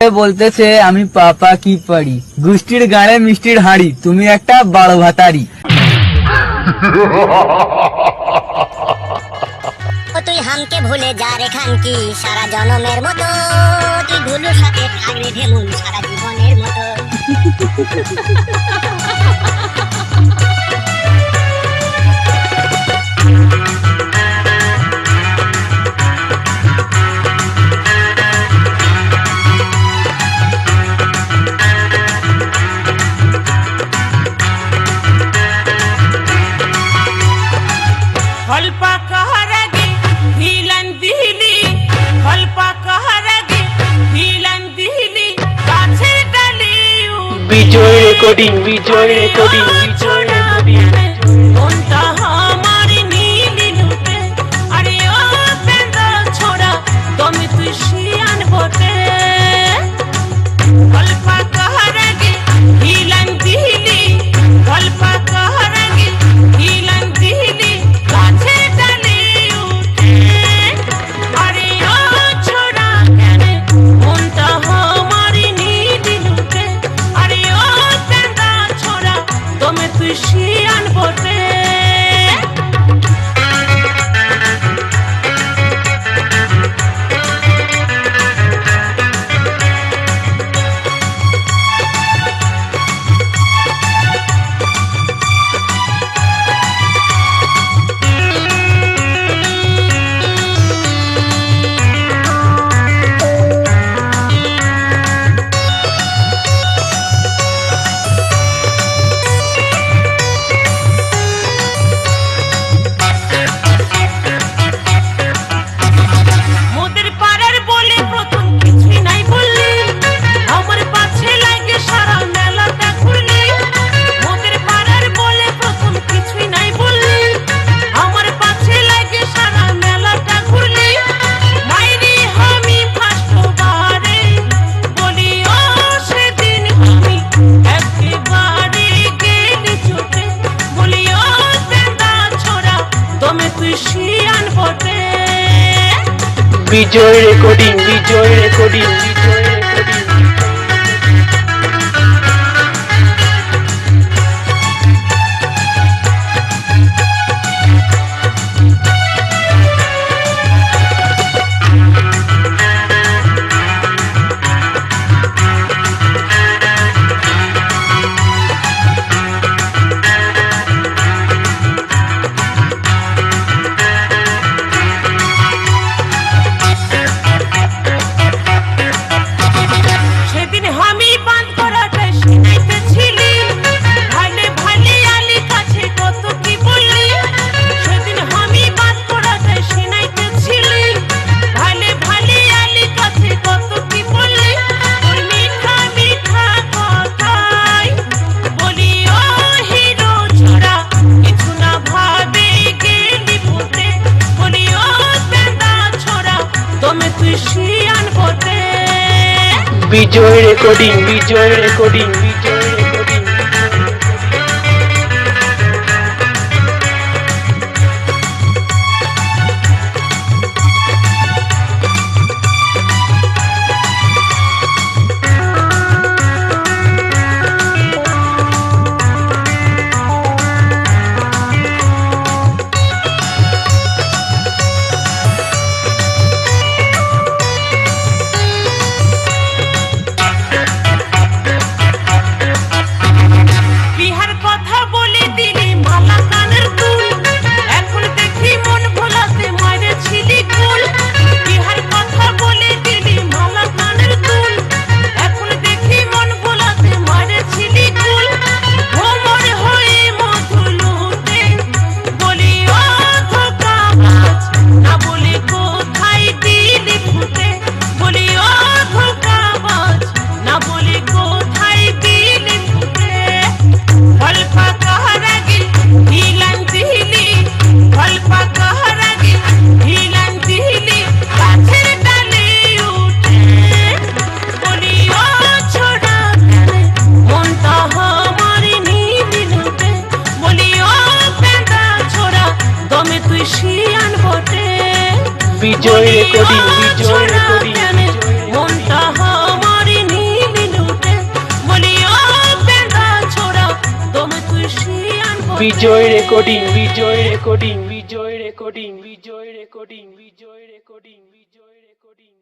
বলতেছে আমি পাপা কি পারি, গুষ্টির গাড়ে মিষ্টির হাড়ি, তুমি একটা বড় ভাতারি। তুই হামকে ভুলে যা রে খানকি সারা জনমের মতো, তুই ভুলুর সাথে থাকলে ঢেমুন সারা জীবনের মতো। বিজয় রেকর্ডিং, বিজয় রেকর্ডিং, বিজয় রেকর্ডিং। মনটা আমার নীলি লুটে, আরে ও পেন্দা ছোড়া তুমি তুই শিয়ান বটে। গল্পা কাহারাগে হিলান দিলি, গল্পা কাহারাগে হিলান দিলি, কাছে ডালে উঠে। আরে ও ছোড়া কেন মনটা আমার নীলি লুটে, আরে ও পেন্দা ছোড়া তুমি তুই শিয়ান বটে। মোদের পাড়ার বলে প্রথম কিছুই নাই বললি, আমার পাছে লাগে সারা মেলাটা ঘুরলি। মোদের পাড়ার বলে প্রথম কিছুই নাই বললি, আমার পাছে লাগে সারা মেলাটা ঘুরলি। মাইরি আমি ফার্স্ট বারে বলি ও সেদিন আমি একেবারে গেলি চোটে, বলি ও তেন্দা ছোড়া তুমি তুই শিয়ান বটে। বিজয় রেকর্ডিং, বিজয় রেকর্ডিং, বিজয় রেকর্ডিং। সেদিন আমি বাঁধ করাটাই শুনাইতেছিলি, ভালে ভালে আলি কাছে কত কি বললি। সেদিন আমি বাঁধ করাটাই শুনাইতেছিলি, ভালে ভালে আলি কাছে কত কি বললি। ওই মিঠা মিঠা কথাই বলি ও হিরো ছোড়া কিছু না ভাবে গেলি ফুটে, বলি ও তেন্দা ছোড়া তুমি তুই শিয়ান বটে। বিজয় রেকর্ডিং, বিজয় রেকর্ডিং, বিজয় রেকর্ডিং। বিজয় রেকর্ডিং বিজয় রেকর্ডিং বিজয় রেকর্ডিং বিজয় রেকর্ডিং বিজয় রেকর্ডিং বিজয় রেকর্ডিং